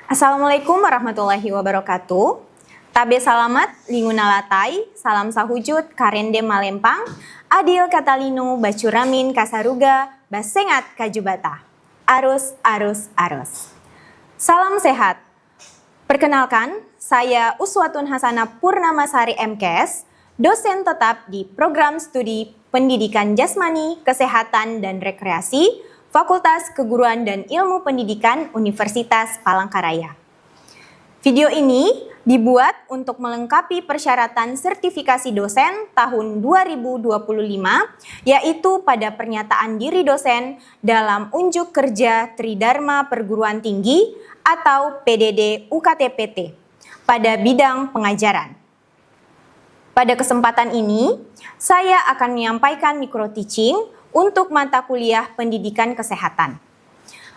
Assalamualaikum warahmatullahi wabarakatuh. Tabe salamat, lingunalatai, salam sahujud, karende malempang, adil katalino, bacuramin, kasaruga, basengat kajubata. Arus, arus, arus. Salam sehat. Perkenalkan, saya Uswatun Hasanah Purnamasari MKes, dosen tetap di Program Studi Pendidikan Jasmani, Kesehatan, dan Rekreasi, Fakultas Keguruan dan Ilmu Pendidikan Universitas Palangkaraya. Video ini dibuat untuk melengkapi persyaratan sertifikasi dosen tahun 2025, yaitu pada pernyataan diri dosen dalam unjuk kerja Tridharma Perguruan Tinggi atau PDD UKT-PT pada bidang pengajaran. Pada kesempatan ini, saya akan menyampaikan micro teaching untuk mata kuliah pendidikan kesehatan.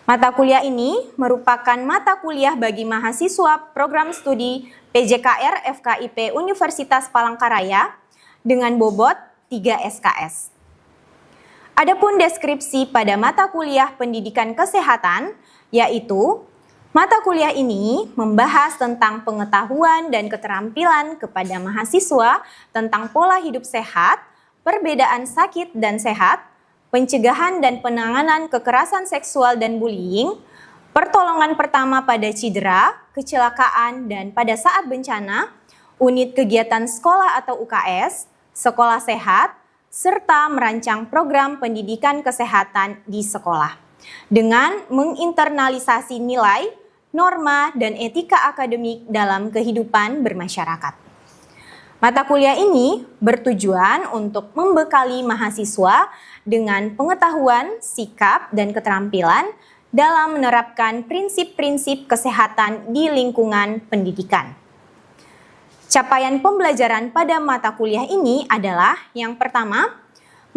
Mata kuliah ini merupakan mata kuliah bagi mahasiswa program studi PJKR FKIP Universitas Palangkaraya dengan bobot 3 SKS. Adapun deskripsi pada mata kuliah pendidikan kesehatan, yaitu mata kuliah ini membahas tentang pengetahuan dan keterampilan kepada mahasiswa tentang pola hidup sehat, perbedaan sakit dan sehat, pencegahan dan penanganan kekerasan seksual dan bullying, pertolongan pertama pada cedera, kecelakaan, dan pada saat bencana, unit kegiatan sekolah atau UKS, sekolah sehat, serta merancang program pendidikan kesehatan di sekolah dengan menginternalisasi nilai, norma, dan etika akademik dalam kehidupan bermasyarakat. Mata kuliah ini bertujuan untuk membekali mahasiswa dengan pengetahuan, sikap, dan keterampilan dalam menerapkan prinsip-prinsip kesehatan di lingkungan pendidikan. Capaian pembelajaran pada mata kuliah ini adalah yang pertama,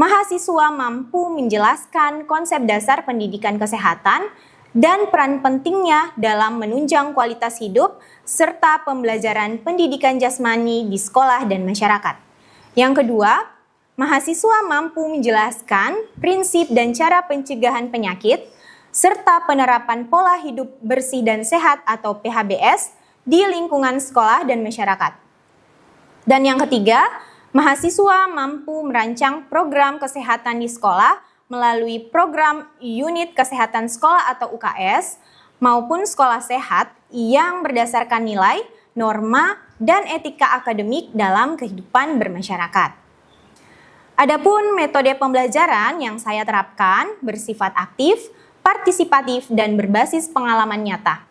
mahasiswa mampu menjelaskan konsep dasar pendidikan kesehatan dan peran pentingnya dalam menunjang kualitas hidup serta pembelajaran pendidikan jasmani di sekolah dan masyarakat. Yang kedua, mahasiswa mampu menjelaskan prinsip dan cara pencegahan penyakit serta penerapan pola hidup bersih dan sehat atau PHBS di lingkungan sekolah dan masyarakat. Dan yang ketiga, mahasiswa mampu merancang program kesehatan di sekolah melalui program unit kesehatan sekolah atau UKS maupun sekolah sehat yang berdasarkan nilai, norma, dan etika akademik dalam kehidupan bermasyarakat. Adapun metode pembelajaran yang saya terapkan bersifat aktif, partisipatif, dan berbasis pengalaman nyata.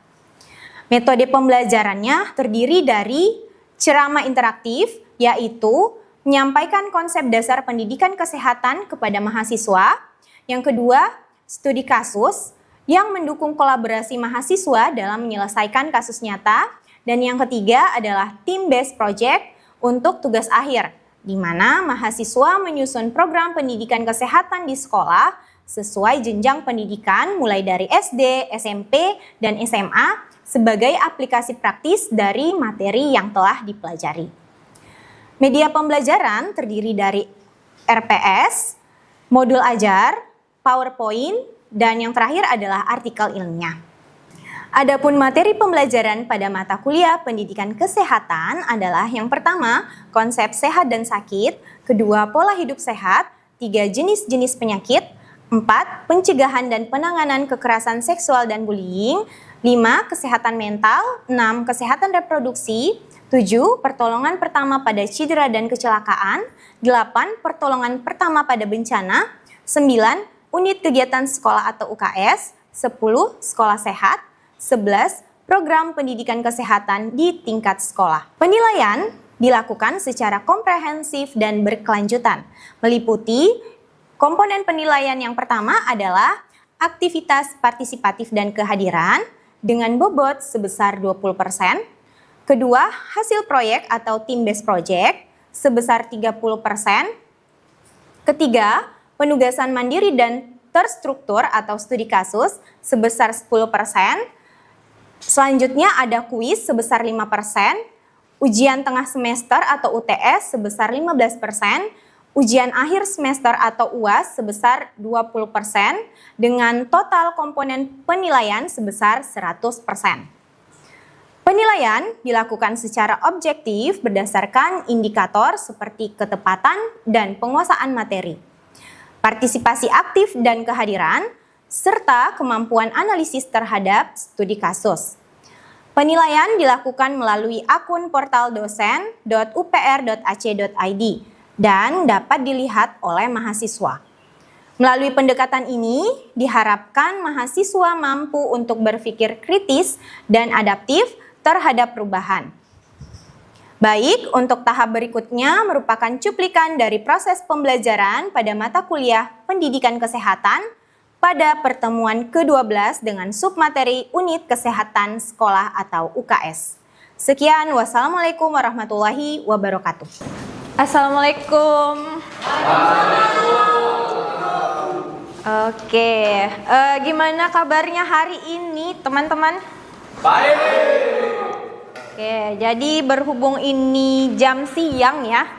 Metode pembelajarannya terdiri dari ceramah interaktif, yaitu menyampaikan konsep dasar pendidikan kesehatan kepada mahasiswa. Yang kedua, studi kasus yang mendukung kolaborasi mahasiswa dalam menyelesaikan kasus nyata. Dan yang ketiga adalah team-based project untuk tugas akhir, di mana mahasiswa menyusun program pendidikan kesehatan di sekolah sesuai jenjang pendidikan mulai dari SD, SMP, dan SMA sebagai aplikasi praktis dari materi yang telah dipelajari. Media pembelajaran terdiri dari RPS, modul ajar, PowerPoint, dan yang terakhir adalah artikel ilmiah. Adapun materi pembelajaran pada mata kuliah pendidikan kesehatan adalah yang pertama, konsep sehat dan sakit, kedua, pola hidup sehat, tiga, jenis-jenis penyakit, 4, pencegahan dan penanganan kekerasan seksual dan bullying, 5, kesehatan mental, 6, kesehatan reproduksi, 7. Pertolongan pertama pada cedera dan kecelakaan, 8. Pertolongan pertama pada bencana, 9. Unit kegiatan sekolah atau UKS, 10. Sekolah sehat, 11. Program pendidikan kesehatan di tingkat sekolah. Penilaian dilakukan secara komprehensif dan berkelanjutan, meliputi komponen penilaian yang pertama adalah aktivitas partisipatif dan kehadiran dengan bobot sebesar 20%. Kedua, hasil proyek atau team-based project sebesar 30%. Ketiga, penugasan mandiri dan terstruktur atau studi kasus sebesar 10%. Selanjutnya ada kuis sebesar 5%, ujian tengah semester atau UTS sebesar 15%, ujian akhir semester atau UAS sebesar 20% dengan total komponen penilaian sebesar 100%. Penilaian dilakukan secara objektif berdasarkan indikator seperti ketepatan dan penguasaan materi, partisipasi aktif dan kehadiran, serta kemampuan analisis terhadap studi kasus. Penilaian dilakukan melalui akun portal dosen.upr.ac.id dan dapat dilihat oleh mahasiswa. Melalui pendekatan ini, diharapkan mahasiswa mampu untuk berpikir kritis dan adaptif terhadap perubahan. Baik, untuk tahap berikutnya merupakan cuplikan dari proses pembelajaran pada mata kuliah Pendidikan Kesehatan pada pertemuan ke-12 dengan submateri Unit Kesehatan Sekolah atau UKS. Sekian, wassalamualaikum warahmatullahi wabarakatuh. Assalamualaikum. Oke, gimana kabarnya hari ini teman-teman? Baik. Oke, jadi berhubung ini jam siang ya,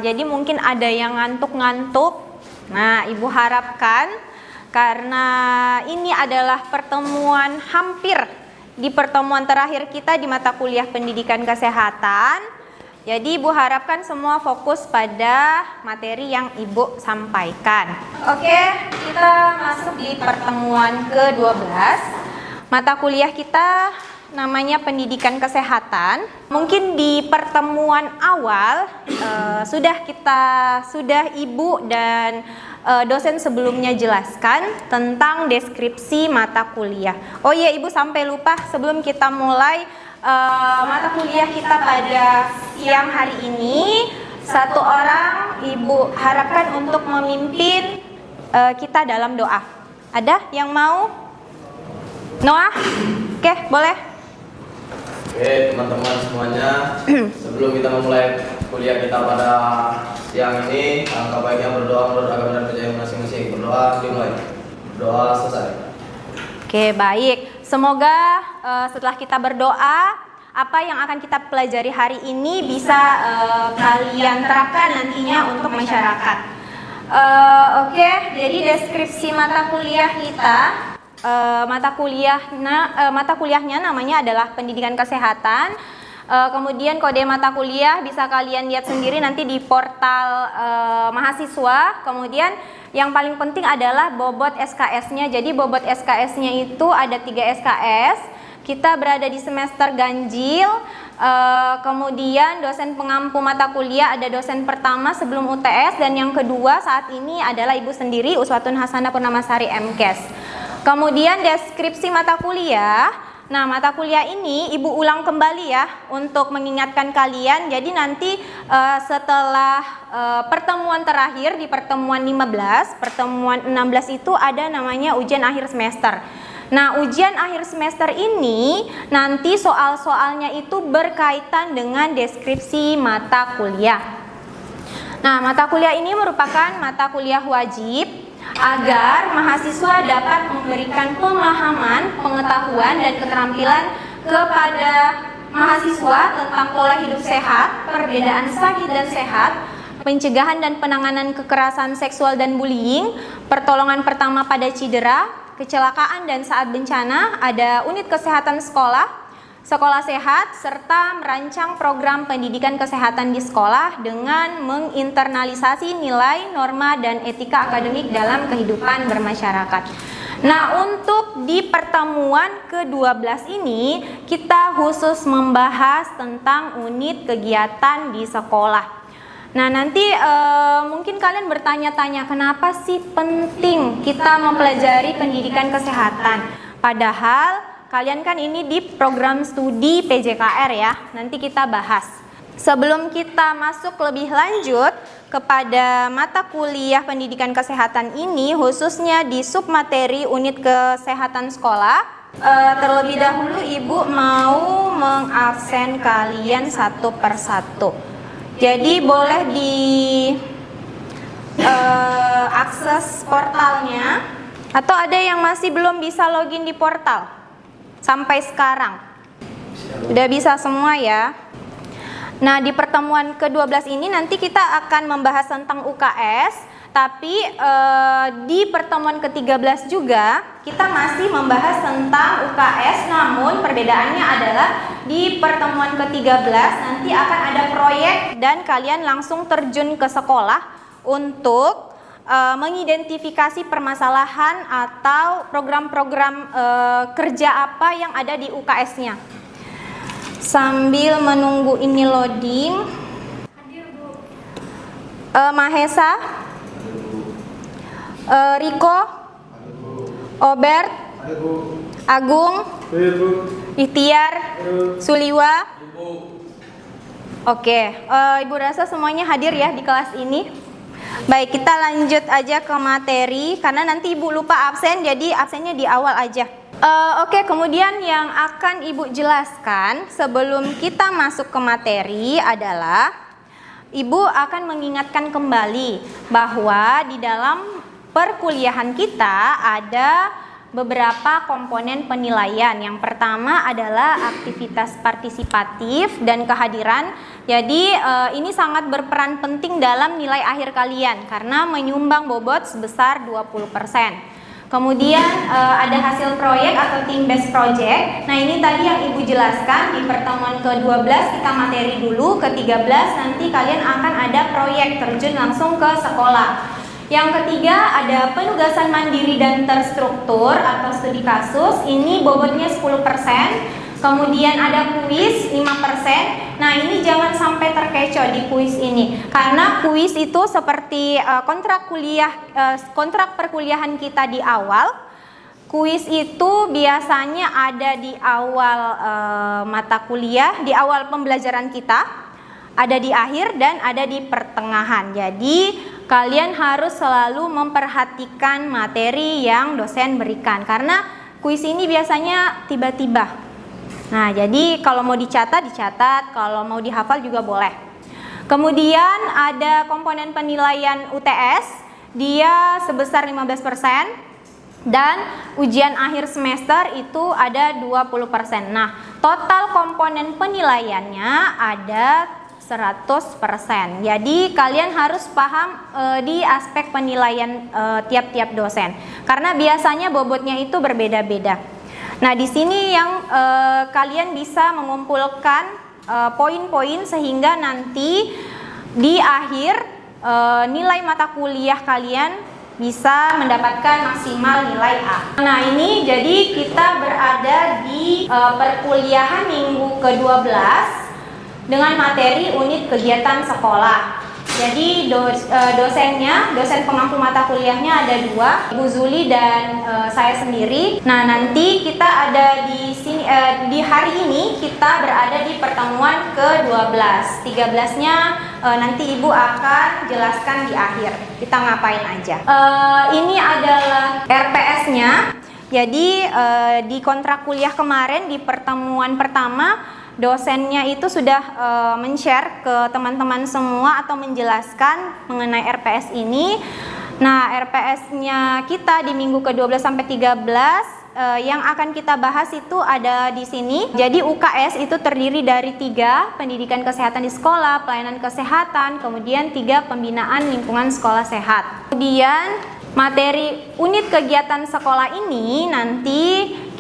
jadi mungkin ada yang ngantuk-ngantuk. Nah, Ibu harapkan karena ini adalah pertemuan hampir di pertemuan terakhir kita di mata kuliah Pendidikan Kesehatan. Jadi Ibu harapkan semua fokus pada materi yang Ibu sampaikan. Oke, kita masuk di pertemuan ke-12. Mata kuliah kita namanya Pendidikan Kesehatan. Mungkin di pertemuan awal sudah Ibu dan dosen sebelumnya jelaskan tentang deskripsi mata kuliah. Oh iya, Ibu sampai lupa sebelum kita mulai mata kuliah kita pada siang hari ini, satu orang Ibu harapkan untuk memimpin kita dalam doa. Ada yang mau? Noah? Oke, boleh. Oke, teman-teman semuanya, sebelum kita memulai kuliah kita pada siang ini, alangkah baiknya berdoa menurut agama dan percaya masing-masing. Berdoa dimulai. Berdoa selesai. Oke, baik. Semoga setelah kita berdoa, apa yang akan kita pelajari hari ini bisa kalian terapkan nantinya untuk masyarakat. Oke, jadi deskripsi mata kuliah kita. Mata kuliahnya namanya adalah Pendidikan Kesehatan. Kemudian kode mata kuliah bisa kalian lihat sendiri nanti di portal mahasiswa. Kemudian yang paling penting adalah bobot SKS-nya. Jadi bobot SKS-nya itu ada 3 SKS. Kita berada di semester ganjil. Kemudian dosen pengampu mata kuliah ada dosen pertama sebelum UTS, dan yang kedua saat ini adalah Ibu sendiri, Uswatun Hasanah Purnamasari MKes. Kemudian deskripsi mata kuliah. Nah, mata kuliah ini Ibu ulang kembali ya untuk mengingatkan kalian. Jadi nanti setelah pertemuan terakhir di pertemuan 15, pertemuan 16 itu ada namanya ujian akhir semester. Nah, ujian akhir semester ini nanti soal-soalnya itu berkaitan dengan deskripsi mata kuliah. Nah, mata kuliah ini merupakan mata kuliah wajib agar mahasiswa dapat memberikan pemahaman, pengetahuan, dan keterampilan kepada mahasiswa tentang pola hidup sehat, perbedaan sakit dan sehat, pencegahan dan penanganan kekerasan seksual dan bullying, pertolongan pertama pada cedera, kecelakaan dan saat bencana, ada unit kesehatan sekolah, sekolah sehat, serta merancang program pendidikan kesehatan di sekolah dengan menginternalisasi nilai, norma, dan etika akademik dalam kehidupan bermasyarakat. Nah, untuk di pertemuan ke-12 ini, kita khusus membahas tentang unit kegiatan di sekolah. Nah, nanti mungkin kalian bertanya-tanya, kenapa sih penting kita mempelajari pendidikan kesehatan? Padahal kalian kan ini di program studi PJKR ya, nanti kita bahas. Sebelum kita masuk lebih lanjut kepada mata kuliah Pendidikan Kesehatan ini, khususnya di submateri Unit Kesehatan Sekolah, terlebih dahulu Ibu mau mengabsen kalian satu persatu. Jadi boleh di akses portalnya, atau ada yang masih belum bisa login di portal? Sampai sekarang udah bisa semua ya. Nah, di pertemuan ke-12 ini nanti kita akan membahas tentang UKS Tapi di pertemuan ke-13 juga kita masih membahas tentang UKS, namun perbedaannya adalah di pertemuan ke-13 nanti akan ada proyek dan kalian langsung terjun ke sekolah untuk mengidentifikasi permasalahan atau program-program kerja apa yang ada di UKS-nya. Sambil menunggu ini loading, Mahesa, Riko, Obert, Agung, Ikhtiar, Suliwa. Oke, Ibu rasa semuanya hadir ya di kelas ini. Baik, kita lanjut aja ke materi karena nanti Ibu lupa absen, jadi absennya di awal aja. Oke, kemudian yang akan Ibu jelaskan sebelum kita masuk ke materi adalah Ibu akan mengingatkan kembali bahwa di dalam perkuliahan kita ada beberapa komponen penilaian. Yang pertama adalah aktivitas partisipatif dan kehadiran. Jadi ini sangat berperan penting dalam nilai akhir kalian karena menyumbang bobot sebesar 20%. Kemudian ada hasil proyek atau team based project. Nah, ini tadi yang Ibu jelaskan di pertemuan ke-12 kita materi dulu, ke-13 nanti kalian akan ada proyek terjun langsung ke sekolah. Yang ketiga ada penugasan mandiri dan terstruktur atau studi kasus, ini bobotnya 10%. Kemudian ada kuis 5%. Nah, ini jangan sampai terkecoh di kuis ini. Karena kuis itu seperti kontrak perkuliahan kita di awal. Kuis itu biasanya ada di awal mata kuliah, di awal pembelajaran kita, ada di akhir dan ada di pertengahan. Jadi kalian harus selalu memperhatikan materi yang dosen berikan karena kuis ini biasanya tiba-tiba. Nah, jadi kalau mau dicatat, kalau mau dihafal juga boleh. Kemudian ada komponen penilaian UTS, dia sebesar 15%. Dan ujian akhir semester itu ada 20%. Nah, total komponen penilaiannya ada 100%. Jadi kalian harus paham di aspek penilaian tiap-tiap dosen. Karena biasanya bobotnya itu berbeda-beda. Nah, di sini yang kalian bisa mengumpulkan poin-poin sehingga nanti di akhir nilai mata kuliah kalian bisa mendapatkan maksimal nilai A. Nah, ini jadi kita berada di perkuliahan minggu ke-12 dengan materi unit kegiatan sekolah. Jadi dosen pengampu mata kuliahnya ada 2, Ibu Zuli dan saya sendiri. Nah, nanti kita ada di sini di hari ini kita berada di pertemuan ke-12. 13-nya nanti Ibu akan jelaskan di akhir. Kita ngapain aja. Ini adalah RPS-nya. Jadi di kontrak kuliah kemarin di pertemuan pertama dosennya itu sudah men-share ke teman-teman semua atau menjelaskan mengenai RPS ini. Nah, RPS-nya kita di minggu ke-12 sampai 13 yang akan kita bahas itu ada di sini. Jadi UKS itu terdiri dari 3, pendidikan kesehatan di sekolah, pelayanan kesehatan, kemudian 3, pembinaan lingkungan sekolah sehat. Kemudian materi unit kegiatan sekolah ini nanti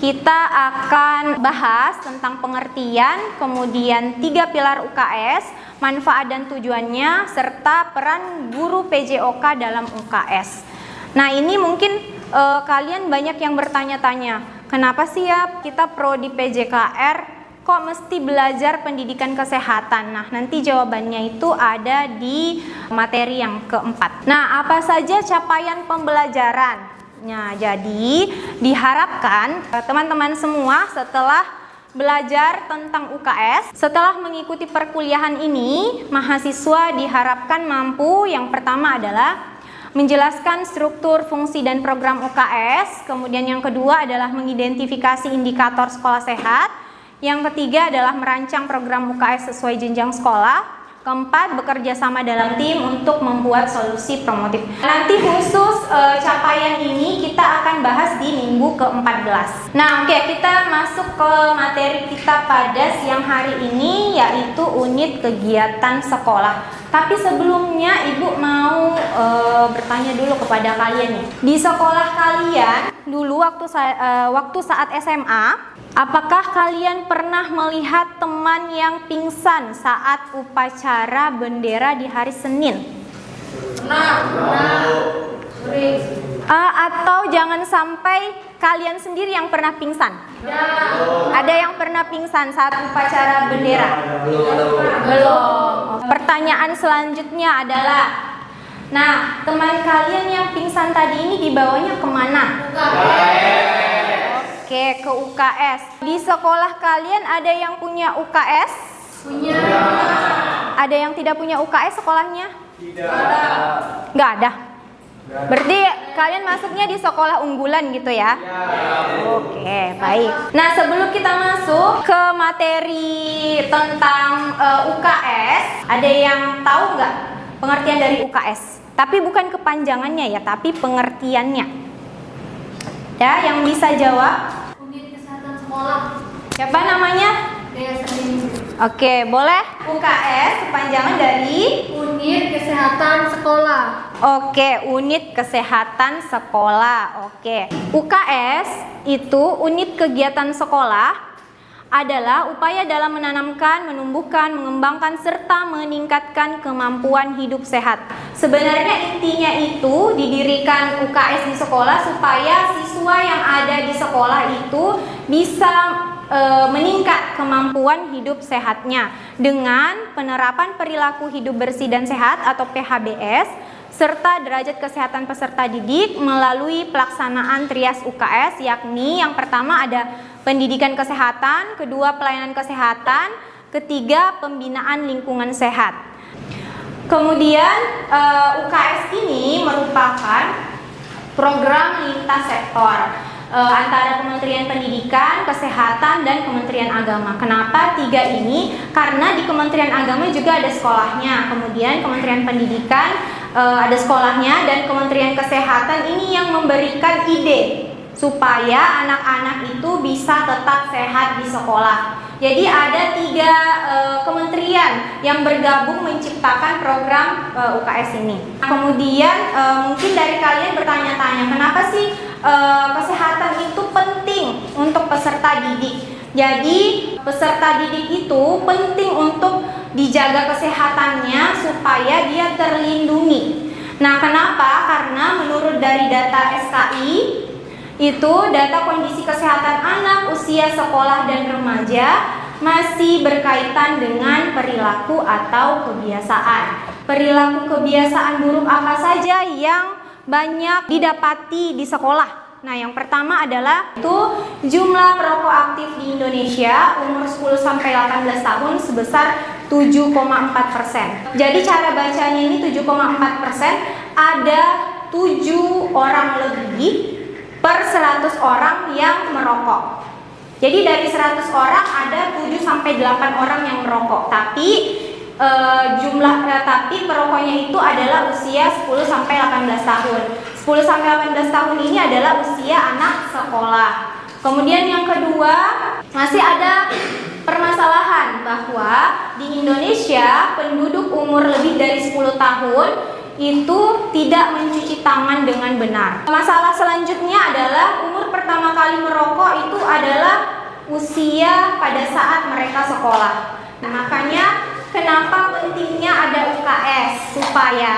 kita akan bahas tentang pengertian, kemudian 3 pilar UKS, manfaat dan tujuannya, serta peran guru PJOK dalam UKS. Nah, ini mungkin kalian banyak yang bertanya-tanya, kenapa sih ya kita prodi PJKR kok mesti belajar pendidikan kesehatan? Nah, nanti jawabannya itu ada di materi yang keempat. Nah, apa saja capaian pembelajaran? Nah, jadi diharapkan teman-teman semua setelah belajar tentang UKS, setelah mengikuti perkuliahan ini, mahasiswa diharapkan mampu yang pertama adalah menjelaskan struktur, fungsi, dan program UKS. Kemudian yang kedua adalah mengidentifikasi indikator sekolah sehat. Yang ketiga adalah merancang program UKS sesuai jenjang sekolah. Keempat, bekerja sama dalam tim untuk membuat solusi promotif. Nanti khusus capaian ini kita akan bahas di minggu ke-14. Nah, oke, kita masuk ke materi kita pada siang hari ini, yaitu unit kegiatan sekolah. Tapi sebelumnya Ibu mau bertanya dulu kepada kalian nih. Di sekolah kalian dulu waktu saat SMA, apakah kalian pernah melihat teman yang pingsan saat upacara bendera di hari Senin? Atau jangan sampai kalian sendiri yang pernah pingsan? Ada yang pernah pingsan saat upacara bendera? Belum. Pertanyaan selanjutnya adalah, nah, teman kalian yang pingsan tadi ini dibawanya kemana? Oke, ke UKS. Di sekolah kalian ada yang punya UKS? Punya. Ada yang tidak punya UKS sekolahnya? Tidak ada. Nggak ada. Berarti kalian masuknya di sekolah unggulan gitu ya? Oke, baik. Nah, sebelum kita masuk ke materi tentang UKS, ada yang tahu nggak pengertian dari UKS? Tapi bukan kepanjangannya ya, tapi pengertiannya. Ya, yang bisa jawab? Unit Kesehatan Sekolah. Siapa namanya? Oke, boleh. UKS kepanjangan dari Unit Kesehatan Sekolah. Oke, unit kesehatan sekolah. Oke. UKS itu unit kegiatan sekolah adalah upaya dalam menanamkan, menumbuhkan, mengembangkan serta meningkatkan kemampuan hidup sehat. Sebenarnya intinya itu didirikan UKS di sekolah supaya siswa yang ada di sekolah itu bisa meningkat kemampuan hidup sehatnya dengan penerapan perilaku hidup bersih dan sehat atau PHBS serta derajat kesehatan peserta didik melalui pelaksanaan trias UKS, yakni yang pertama ada pendidikan kesehatan, kedua pelayanan kesehatan, ketiga pembinaan lingkungan sehat. Kemudian UKS ini merupakan program lintas sektor antara Kementerian Pendidikan, Kesehatan, dan Kementerian Agama. Kenapa tiga ini? Karena di Kementerian Agama juga ada sekolahnya, kemudian Kementerian Pendidikan ada sekolahnya, dan Kementerian Kesehatan ini yang memberikan ide supaya anak-anak itu bisa tetap sehat di sekolah. Jadi ada tiga kementerian yang bergabung menciptakan program UKS ini. Kemudian mungkin dari kalian bertanya-tanya, kenapa sih kesehatan itu penting untuk peserta didik? Jadi peserta didik itu penting untuk dijaga kesehatannya supaya dia terlindungi. Nah, kenapa? Karena menurut dari data SKI itu data kondisi kesehatan anak usia sekolah dan remaja masih berkaitan dengan perilaku atau kebiasaan. Perilaku kebiasaan buruk apa saja yang banyak didapati di sekolah? Nah, yang pertama adalah itu jumlah perokok aktif di Indonesia umur 10 sampai 18 tahun sebesar 7,4%. Jadi cara bacanya ini 7,4%, ada 7 orang lebih per 100 orang yang merokok. Jadi dari 100 orang ada 7 sampai 8 orang yang merokok. Tapi tapi perokoknya itu adalah usia 10 sampai 18 tahun. 10 sampai 18 tahun ini adalah usia anak sekolah. Kemudian yang kedua, masih ada permasalahan bahwa di Indonesia penduduk umur lebih dari 10 tahun itu tidak mencuci tangan dengan benar. Masalah selanjutnya adalah umur pertama kali merokok itu adalah usia pada saat mereka sekolah. Nah, makanya kenapa pentingnya ada UKS, supaya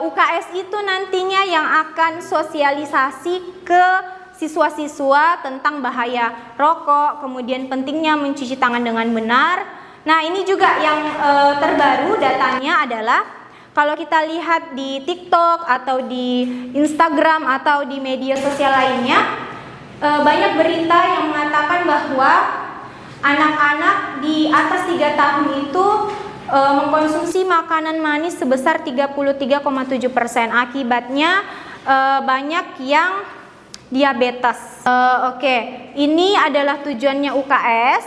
UKS itu nantinya yang akan sosialisasi ke siswa-siswa tentang bahaya rokok, kemudian pentingnya mencuci tangan dengan benar. Nah, ini juga yang terbaru datanya adalah kalau kita lihat di TikTok atau di Instagram atau di media sosial lainnya, banyak berita yang mengatakan bahwa anak-anak di atas 3 tahun itu mengkonsumsi makanan manis sebesar 33,7%. Akibatnya banyak yang diabetes. Oke, ini adalah tujuannya UKS.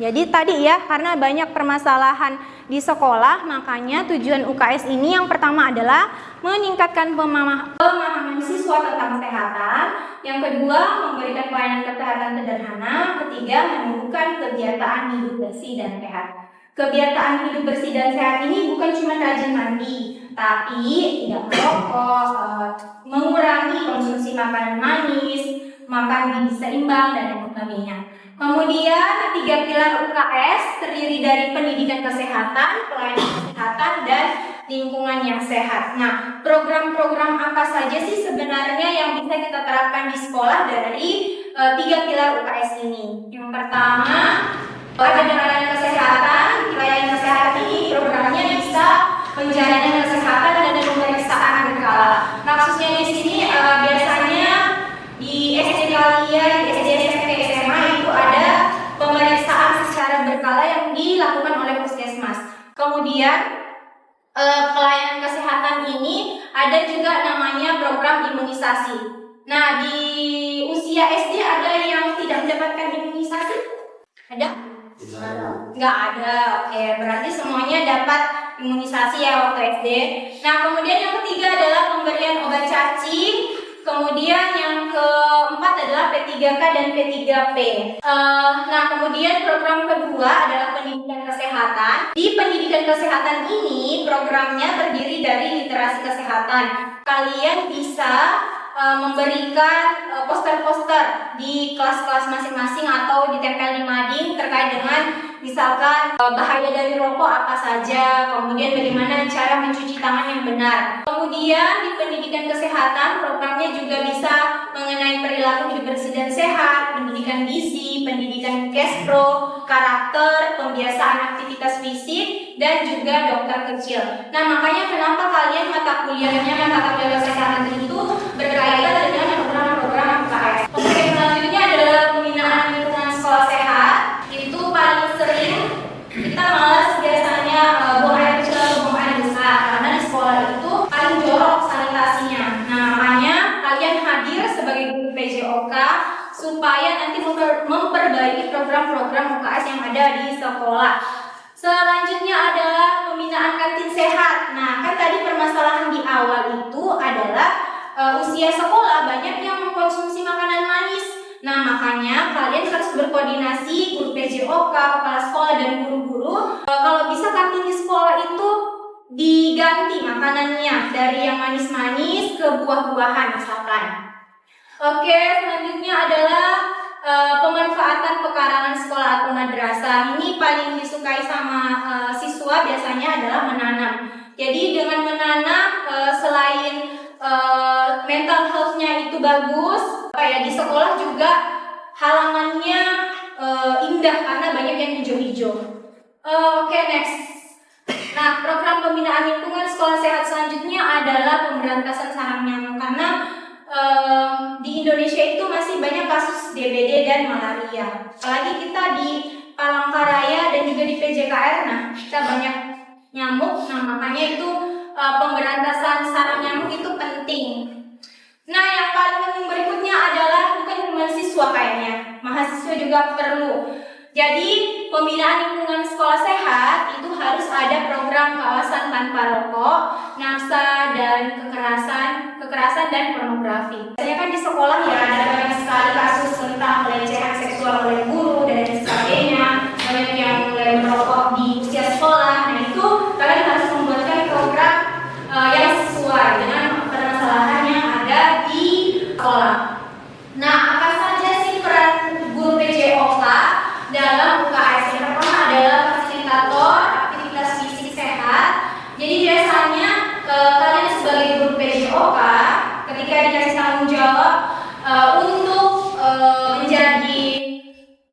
Jadi tadi ya, karena banyak permasalahan di sekolah, makanya tujuan UKS ini yang pertama adalah meningkatkan pemahaman siswa tentang kesehatan, yang kedua memberikan pelayanan kesehatan sederhana, ketiga menumbuhkan kegiatan hidup bersih dan sehat. Kebiasaan hidup bersih dan sehat ini bukan cuma rajin mandi, tapi tidak merokok, mengurangi konsumsi makanan manis, makan gizi seimbang, dan lain sebagainya. Kemudian 3 pilar UKS terdiri dari pendidikan kesehatan, pelayanan kesehatan, dan lingkungan yang sehat. Nah, program-program apa saja sih sebenarnya yang bisa kita terapkan di sekolah dari 3 pilar UKS ini? Yang pertama, ada pelayanan kesehatan. Pelayanan kesehatan ini programnya bisa penjaminan kesehatan dan pemeriksaan berkala. Maksudnya di sini biasanya di SD kalian, di SD, SMP, SMA itu ada pemeriksaan secara berkala yang dilakukan oleh puskesmas. Kemudian pelayanan kesehatan ini ada juga namanya program imunisasi. Nah, di usia SD ada yang tidak mendapatkan imunisasi? Ada? Nggak ada. Oke, berarti semuanya dapat imunisasi ya waktu SD. Nah, kemudian yang ketiga adalah pemberian obat cacing. Kemudian yang keempat adalah P3K dan P3P. Nah, kemudian program kedua adalah pendidikan kesehatan. Di pendidikan kesehatan ini programnya terdiri dari literasi kesehatan. Kalian bisa memberikan poster-poster di kelas-kelas masing-masing atau ditempel di mading terkait dengan misalkan bahaya dari rokok apa saja, kemudian bagaimana cara mencuci tangan yang benar. Kemudian di pendidikan kesehatan programnya juga bisa mengenai perilaku hidup bersih dan sehat, pendidikan gizi, pendidikan gastro, karakter, pembiasaan aktivitas fisik, dan juga dokter kecil. Nah, makanya kenapa kalian mata kuliah kesehatan itu berkaitan dengan program-program UKS. Oke, selanjutnya adalah pembinaan lingkungan sekolah sehat. Itu paling sering kita malas biasanya buang air kecil atau buang air besar karena di sekolah itu paling jorok sanitasinya. Nah, makanya kalian hadir sebagai guru PJOK supaya nanti memperbaiki program-program UKS yang ada di sekolah. Selanjutnya adalah pembinaan kantin sehat. Nah, kan tadi permasalahan di awal itu adalah usia sekolah banyak yang mengkonsumsi makanan manis. Nah, makanya kalian harus berkoordinasi guru PJOK, kepala sekolah, dan guru-guru. Kalau bisa kantin di sekolah itu diganti makanannya dari yang manis-manis ke buah-buahan misalkan. Oke, selanjutnya adalah pemanfaatan pekarangan sekolah atau madrasah. Ini paling disukai sama siswa biasanya adalah menanam. Jadi dengan menanam selain mental health-nya itu bagus, di sekolah juga halamannya indah karena banyak yang hijau-hijau. Oke, next. Nah, program pembinaan lingkungan sekolah sehat selanjutnya adalah pemberantasan sarang nyamuk karena di Indonesia itu masih banyak kasus DBD dan malaria. Apalagi kita di Palangkaraya dan juga di PJKR, nah kita banyak nyamuk. Nah, makanya itu pemberantasan sarang nyamuk itu penting. Nah, yang paling penting berikutnya adalah bukan cuma siswa kayaknya, mahasiswa juga perlu. Jadi pembinaan lingkungan sekolah sehat itu harus ada program kawasan tanpa rokok, nafsa dan kekerasan dan pornografi. Biasanya kan di sekolah ya ada banyak sekali kasus tentang pelecehan seksual oleh guru dan sebagainya, banyak yang mulai merokok di usia sekolah. Nah, itu kalian harus membuatkan program yang sesuai dengan permasalahan yang ada di sekolah. Nah, apa saja sih peran guru PJOK dalam UKS? Yang pertama adalah fasilitator aktivitas fisik sehat. Jadi biasanya kalian sebagai guru PJOK ketika dikasih tanggung jawab untuk menjadi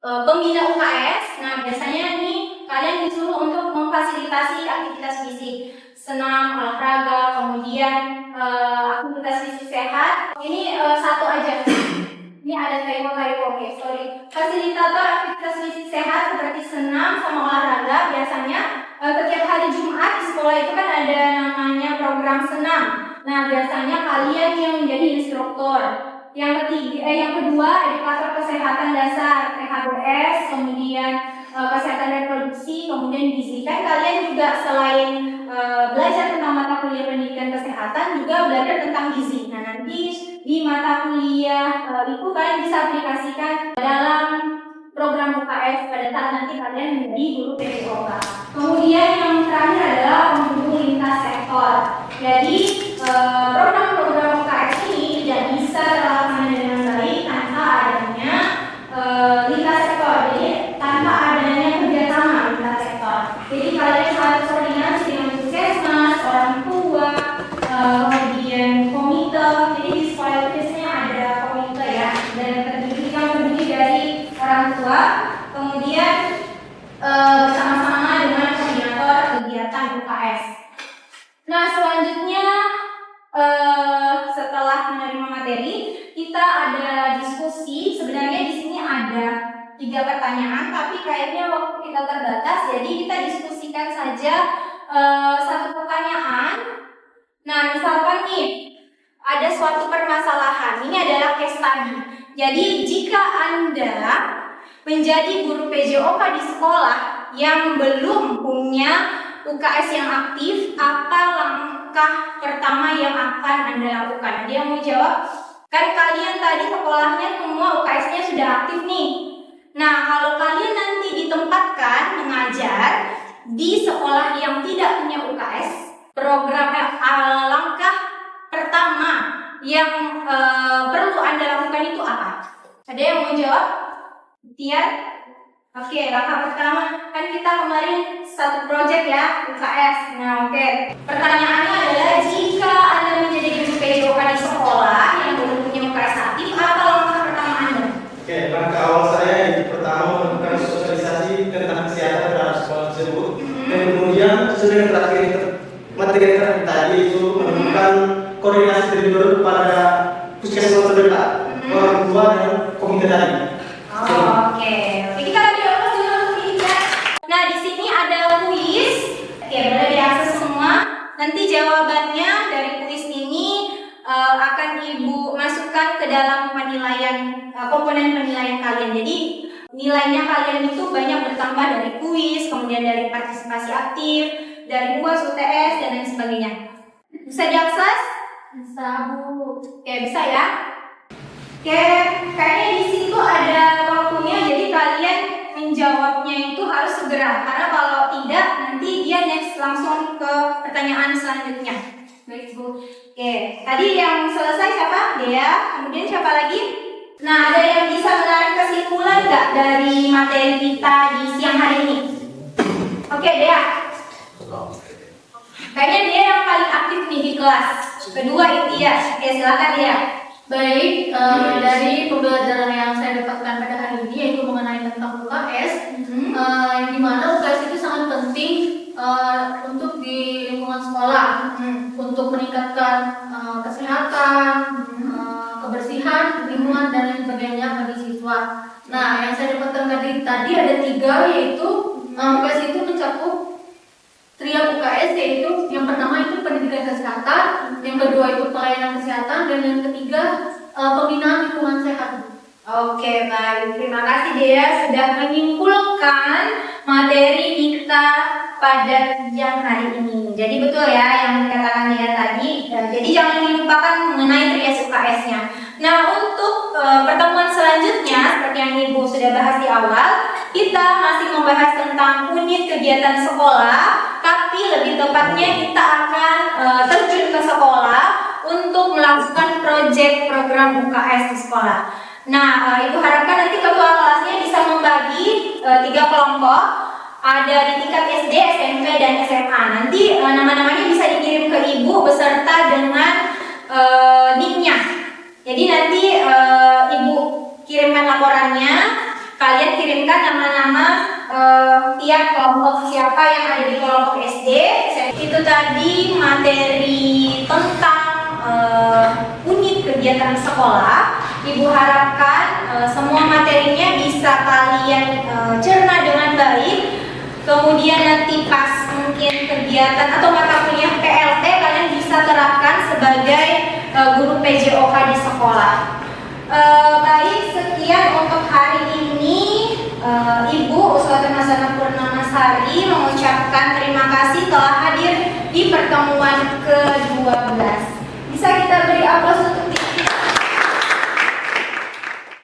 pembina UKS, nah biasanya nih kalian disuruh untuk memfasilitasi aktivitas fisik, senam, olahraga, kemudian aktivitas fisik sehat. Ini satu aja. Ini ada typo, oke, sorry. Fasilitator aktivitas fisik sehat seperti senam sama olahraga biasanya setiap hari Jumat di sekolah itu kan ada namanya program senam. Nah, biasanya kalian yang menjadi instruktur. Yang kedua, edukator kesehatan dasar, PHBS, kemudian kesehatan reproduksi, kemudian gizi. Kan kalian juga selain belajar tentang mata kuliah pendidikan kesehatan juga belajar tentang gizi. Nah, nanti di mata kuliah itu kalian bisa aplikasikan dalam program UKS pada saat nanti kalian menjadi guru PJOK. Kemudian yang terakhir adalah penghubung lintas sektor. Jadi program-program UKS ini tidak bisa terlaksana dengan baik tanpa adanya lintas sektor. Jadi tanpa adanya kerjasama lintas sektor. Jadi kalian harus koordinasi dengan puskesmas, orang tua, kemudian komite. Jadi di sekolah itu biasanya ada komite ya, dan terdiri dari orang tua, kemudian bersama-sama dengan koordinator kegiatan UKS. Nah, selanjutnya setelah menerima materi, kita ada diskusi. Sebenarnya di sini ada 3 pertanyaan, tapi kayaknya waktu kita terbatas, jadi kita diskusikan saja 1 pertanyaan. Nah, misalkan nih ada suatu permasalahan. Ini adalah case study. Jadi jika Anda menjadi guru PJOK di sekolah yang belum punya UKS yang aktif, apa langkah pertama yang akan Anda lakukan? Dia mau jawab, kan kalian tadi sekolahnya semua UKS-nya sudah aktif nih. Nah, kalau kalian nanti ditempatkan mengajar di sekolah yang tidak punya UKS, program langkah pertama yang perlu Anda lakukan itu apa? Ada yang mau jawab? Tiar? Oke, langkah pertama kan kita kemarin satu proyek ya, UKS. Nah, oke. Pertanyaannya adalah jika Anda menjadi guru PJOK di sekolah yang belum punya UKS aktif, apa langkah pertama Anda? Oke, langkah awal saya yang pertama melakukan sosialisasi tentang kesehatan terhadap sekolah tersebut. Dan kemudian sesuai dengan materi yang tadi itu menemukan koordinasi terlebih dahulu kepada puskesmas terdekat, orang tua dan komite tadi. Oke. Kita lagi fokus dulu untuk kita. Nah, di sini ada kuis. Oke, boleh diakses semua. Nanti jawabannya dari kuis ini akan Ibu masukkan ke dalam penilaian komponen penilaian kalian. Jadi nilainya kalian itu banyak bertambah dari kuis, kemudian dari partisipasi aktif, dari UAS, UTS, dan lain sebagainya. Bisa diakses? Bisa, Bu. Oke, bisa ya. Oke, kayaknya di situ ada waktunya, jadi kalian menjawabnya itu harus segera. Karena kalau tidak, nanti dia next langsung ke pertanyaan selanjutnya. Baik, Bu. Oke, tadi yang selesai siapa? Dea. Kemudian siapa lagi? Nah, ada yang bisa menarik kesimpulan nggak dari materi kita di siang hari ini? Oke, Dea. Kayaknya dia yang paling aktif nih di kelas. Kedua Ikhtiar. Oke, silakan Dea. Baik, dari pembelajaran yang saya dapatkan pada hari ini yaitu mengenai tentang UKS, yang dimana UKS itu sangat penting untuk di lingkungan sekolah, untuk meningkatkan kesehatan, kebersihan lingkungan dan lain sebagainya bagi siswa. Nah, yang saya dapatkan tadi ada 3, yaitu UKS itu mencakup tria UKS, yaitu yang pertama itu pendidikan kesehatan, yang kedua itu pelayanan kesehatan, dan yang ketiga pembinaan lingkungan sehat. Oke, baik. Terima kasih Dea sudah menyimpulkan materi kita pada siang hari ini. Jadi betul ya yang dikatakan Dea tadi. Jadi jangan dilupakan mengenai trias UKS-nya. Nah, untuk pertemuan selanjutnya seperti yang Ibu sudah bahas di awal, kita masih membahas tentang unit kegiatan sekolah. Tapi lebih tepatnya kita akan terjun ke sekolah untuk melakukan proyek program UKS di sekolah. Nah, Ibu harapkan nanti ketua kelasnya bisa membagi 3 kelompok. Ada di tingkat SD, SMP, dan SMA. Nanti nama-namanya bisa dikirim ke Ibu beserta dengan NIK-nya. Jadi nanti Ibu kirimkan laporannya, kalian kirimkan nama-nama tiap kelompok siapa yang ada di kelompok SD. Itu tadi materi tentang unit kegiatan sekolah. Ibu harapkan semua materinya bisa kalian cerna dengan baik. Kemudian nanti pas mungkin kegiatan atau mata kuliah PLT kalian bisa terapkan sebagai guru PJOK di sekolah. Baik, sekian untuk hari ini. Ibu Uswatun Hasanah Purnamasari mengucapkan terima kasih telah hadir di pertemuan ke-12. Bisa kita beri aplaus untuk